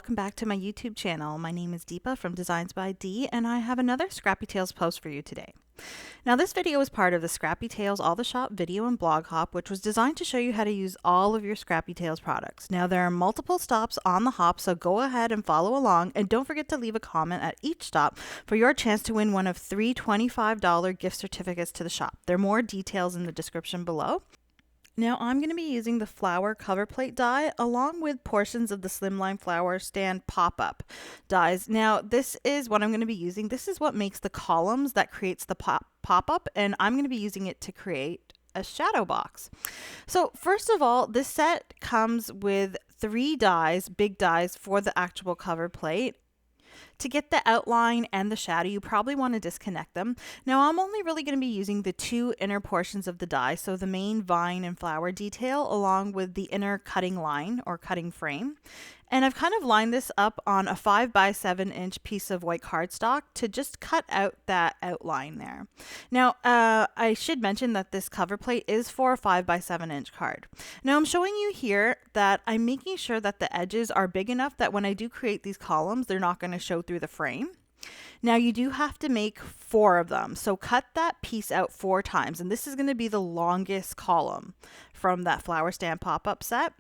welcome back to my YouTube channel. My name is Deepa from Designs by D, and I have another Scrappy Tails post for you today. Now this video is part of the Scrappy Tails All the Shop video and blog hop, which was designed to show you how to use all of your Scrappy Tails products. Now there are multiple stops on the hop, so go ahead and follow along, and don't forget to leave a comment at each stop for your chance to win one of 3 $25 gift certificates to the shop. There are more details in the description below. Now I'm going to be using the flower cover plate die along with portions of the slimline flower stand pop-up dies. Now this is what I'm going to be using. This is what makes the columns that creates the pop-up, and I'm going to be using it to create a shadow box. So first of all, this set comes with 3 dies, big dies for the actual cover plate. To get the outline and the shadow, you probably want to disconnect them. Now I'm only really going to be using the 2 inner portions of the die, so the main vine and flower detail along with the inner cutting line or cutting frame. And I've kind of lined this up on a 5 by 7 inch piece of white cardstock to just cut out that outline there. Now, I should mention that this cover plate is for a 5 by 7 inch card. Now I'm showing you here that I'm making sure that the edges are big enough that when I do create these columns, they're not going to show through the frame. Now you do have to make 4 of them, so cut that piece out 4 times, and this is going to be the longest column from that flower stand pop-up set.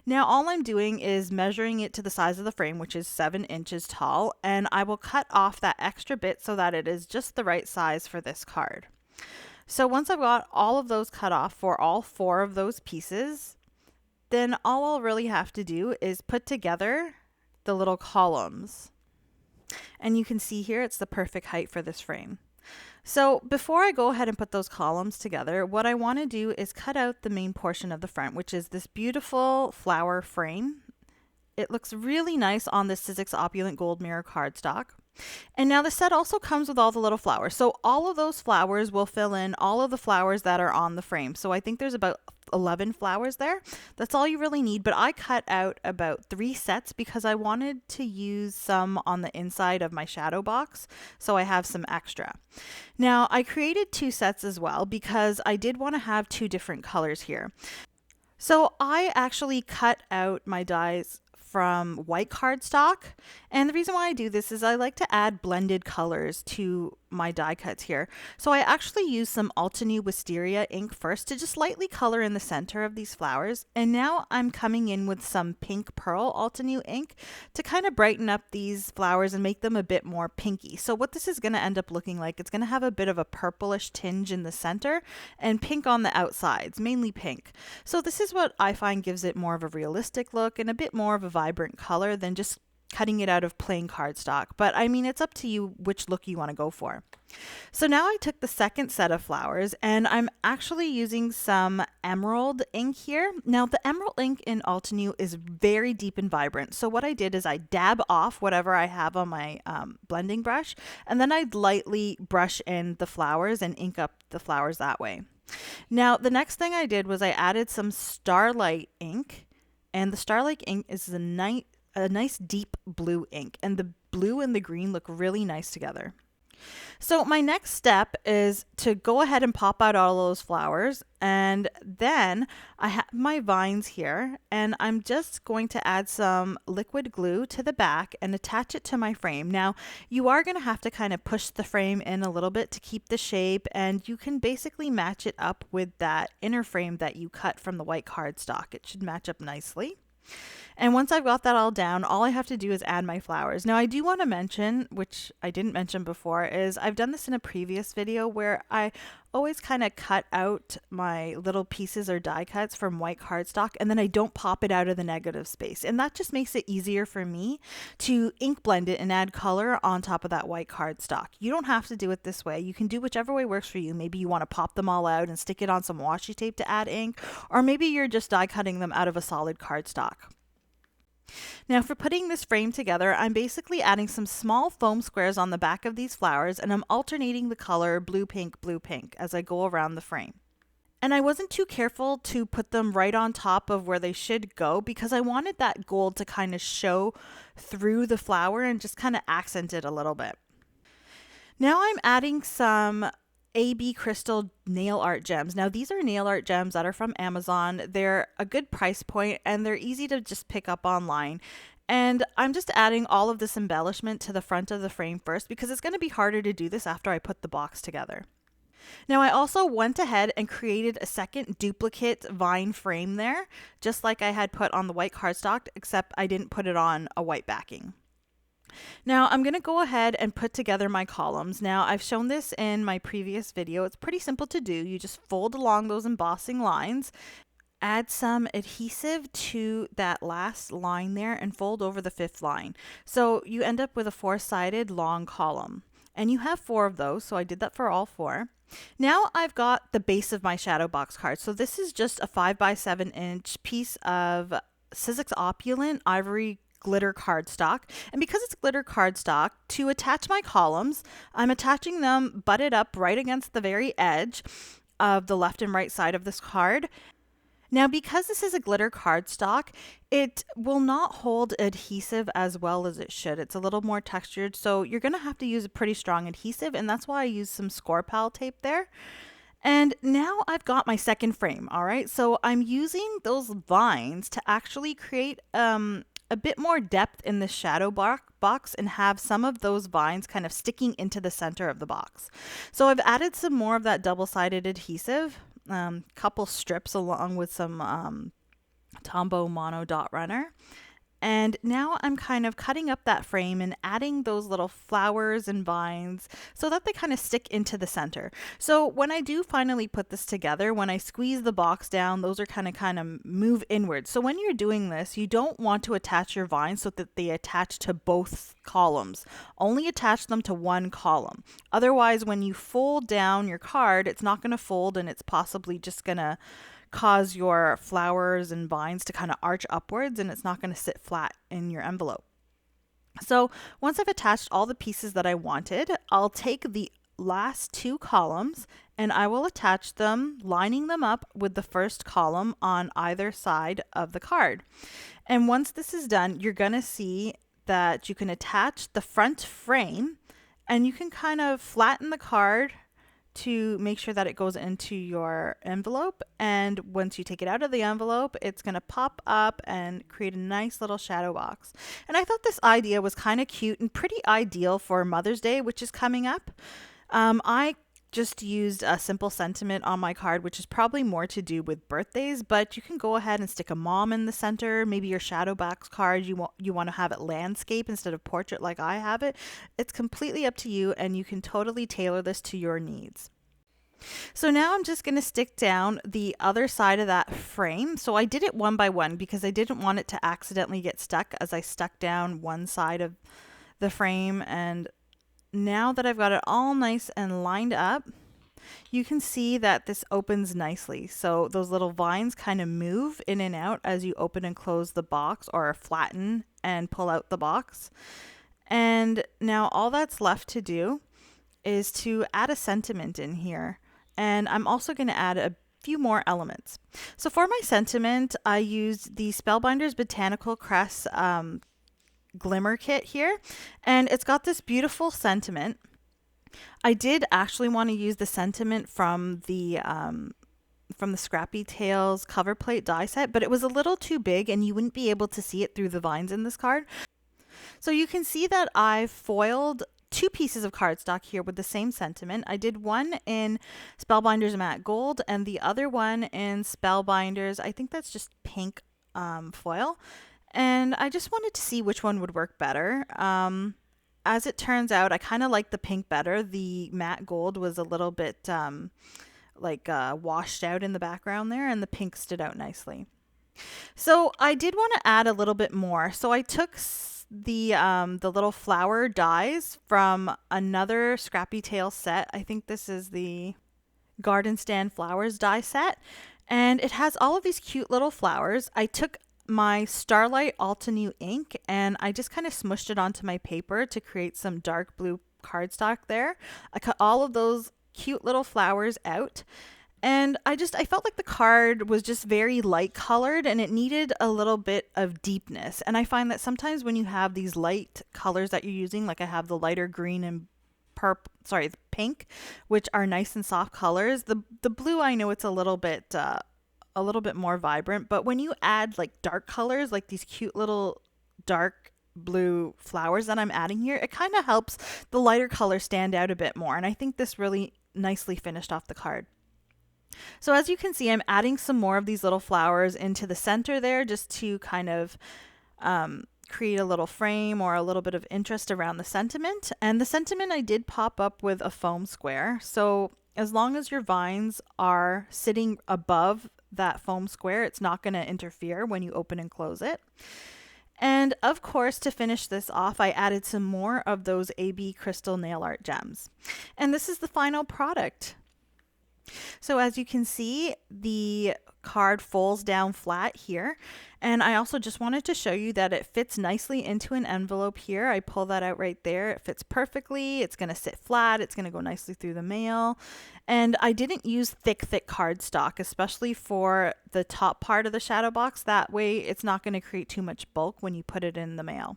Now all I'm doing is measuring it to the size of the frame, which is 7 inches tall, and I will cut off that extra bit so that it is just the right size for this card. So once I've got all of those cut off for all 4 of those pieces, then all I'll really have to do is put together the little columns. And you can see here it's the perfect height for this frame. So before I go ahead and put those columns together, what I want to do is cut out the main portion of the front, which is this beautiful flower frame. It looks really nice on this Sizzix Opulent Gold Mirror cardstock. And now the set also comes with all the little flowers. So all of those flowers will fill in all of the flowers that are on the frame. So I think there's about 11 flowers there. That's all you really need, but I cut out about 3 sets because I wanted to use some on the inside of my shadow box, so I have some extra. Now I created 2 sets as well because I did want to have 2 different colors here. So I actually cut out my dies from white cardstock, and the reason why I do this is I like to add blended colors to my die cuts here. So I actually use some Altenew Wisteria ink first to just lightly color in the center of these flowers, and now I'm coming in with some pink pearl Altenew ink to kind of brighten up these flowers and make them a bit more pinky. So what this is going to end up looking like, it's going to have a bit of a purplish tinge in the center and pink on the outsides, mainly pink. So this is what I find gives it more of a realistic look and a bit more of a vibrant color than just cutting it out of plain cardstock. But I mean, it's up to you which look you want to go for. So now I took the second set of flowers and I'm actually using some emerald ink here. Now the emerald ink in Altenew is very deep and vibrant. So what I did is I dab off whatever I have on my blending brush, and then I'd lightly brush in the flowers and ink up the flowers that way. Now the next thing I did was I added some Starlight ink, and the Starlight ink is a nice deep blue ink, and the blue and the green look really nice together. So my next step is to go ahead and pop out all those flowers, and then I have my vines here, and I'm just going to add some liquid glue to the back and attach it to my frame. Now you are going to have to kind of push the frame in a little bit to keep the shape, and you can basically match it up with that inner frame that you cut from the white cardstock. It should match up nicely. And once I've got that all down, all I have to do is add my flowers. Now I do want to mention, which I didn't mention before, is I've done this in a previous video where I always kind of cut out my little pieces or die cuts from white cardstock, and then I don't pop it out of the negative space. And that just makes it easier for me to ink blend it and add color on top of that white cardstock. You don't have to do it this way. You can do whichever way works for you. Maybe you want to pop them all out and stick it on some washi tape to add ink, or maybe you're just die cutting them out of a solid cardstock. Now for putting this frame together, I'm basically adding some small foam squares on the back of these flowers, and I'm alternating the color blue, pink, as I go around the frame. And I wasn't too careful to put them right on top of where they should go because I wanted that gold to kind of show through the flower and just kind of accent it a little bit. Now I'm adding some AB Crystal nail art gems. Now these are nail art gems that are from Amazon. They're a good price point and they're easy to just pick up online. And I'm just adding all of this embellishment to the front of the frame first because it's going to be harder to do this after I put the box together. Now I also went ahead and created a second duplicate vine frame there, just like I had put on the white cardstock, except I didn't put it on a white backing. Now I'm going to go ahead and put together my columns. Now I've shown this in my previous video. It's pretty simple to do. You just fold along those embossing lines, add some adhesive to that last line there, and fold over the fifth line. So you end up with a four-sided long column. And you have 4 of those, so I did that for all 4. Now I've got the base of my shadow box card. So this is just a 5x7-inch piece of Sizzix Opulent Ivory glitter cardstock. And because it's glitter cardstock, to attach my columns, I'm attaching them butted up right against the very edge of the left and right side of this card. Now, because this is a glitter cardstock, it will not hold adhesive as well as it should. It's a little more textured, so you're going to have to use a pretty strong adhesive, and that's why I use some score pal tape there. And now I've got my second frame, all right? So I'm using those vines to actually create a bit more depth in the shadow box and have some of those vines kind of sticking into the center of the box. So I've added some more of that double-sided adhesive, couple strips along with some Tombow Mono Dot Runner. And now I'm kind of cutting up that frame and adding those little flowers and vines so that they kind of stick into the center. So when I do finally put this together, when I squeeze the box down, those are kind of move inward. So when you're doing this, you don't want to attach your vines so that they attach to both columns. Only attach them to one column. Otherwise, when you fold down your card, it's not going to fold and it's possibly just going to cause your flowers and vines to kind of arch upwards, and it's not going to sit flat in your envelope. So once I've attached all the pieces that I wanted, I'll take the last 2 columns and I will attach them, lining them up with the first column on either side of the card. And once this is done, you're going to see that you can attach the front frame and you can kind of flatten the card to make sure that it goes into your envelope, and once you take it out of the envelope, it's going to pop up and create a nice little shadow box. And I thought this idea was kind of cute and pretty ideal for Mother's Day, which is coming up. I just used a simple sentiment on my card, which is probably more to do with birthdays, but you can go ahead and stick a mom in the center. Maybe your shadow box card, you want to have it landscape instead of portrait like I have it. It's completely up to you, and you can totally tailor this to your needs. So now I'm just going to stick down the other side of that frame. So I did it one by one because I didn't want it to accidentally get stuck as I stuck down one side of the frame. And now that I've got it all nice and lined up, you can see that this opens nicely. So those little vines kind of move in and out as you open and close the box, or flatten and pull out the box. And now all that's left to do is to add a sentiment in here. And I'm also going to add a few more elements. So for my sentiment, I used the Spellbinders Botanical Crest Glimmer Kit here, and it's got this beautiful sentiment. I did actually want to use the sentiment from the Scrappy Tails cover plate die set, but it was a little too big and you wouldn't be able to see it through the vines in this card. So you can see that I foiled 2 pieces of cardstock here with the same sentiment. I did one in Spellbinders Matte Gold and the other one in Spellbinders, I think that's just pink foil. And I just wanted to see which one would work better. As it turns out, I kind of like the pink better. The matte gold was a little bit washed out in the background there, and the pink stood out nicely. So I did want to add a little bit more. So I took the little flower dies from another Scrappy Tails set. I think this is the Garden Stand Flowers die set, and it has all of these cute little flowers. I took my Starlight Altenew ink and I just kind of smushed it onto my paper to create some dark blue cardstock there. I cut all of those cute little flowers out, and I felt like the card was just very light colored and it needed a little bit of deepness. And I find that sometimes when you have these light colors that you're using, like I have the lighter green and the pink, which are nice and soft colors. The blue, I know it's a little bit more vibrant, but when you add like dark colors, like these cute little dark blue flowers that I'm adding here, it kind of helps the lighter color stand out a bit more. And I think this really nicely finished off the card. So as you can see, I'm adding some more of these little flowers into the center there just to kind of create a little frame or a little bit of interest around the sentiment. And the sentiment I did pop up with a foam square. So as long as your vines are sitting above that foam square, it's not going to interfere when you open and close it. And of course, to finish this off, I added some more of those AB crystal nail art gems. And this is the final product. So as you can see, the card folds down flat here. And I also just wanted to show you that it fits nicely into an envelope here. I pull that out right there. It fits perfectly. It's going to sit flat. It's going to go nicely through the mail. And I didn't use thick cardstock, especially for the top part of the shadow box. That way it's not going to create too much bulk when you put it in the mail.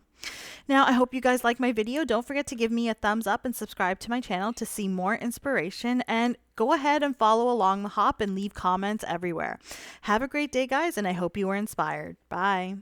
Now, I hope you guys like my video. Don't forget to give me a thumbs up and subscribe to my channel to see more inspiration. And go ahead and follow along the hop and leave comments everywhere. Have a great day, guys, and I hope you were inspired. Bye.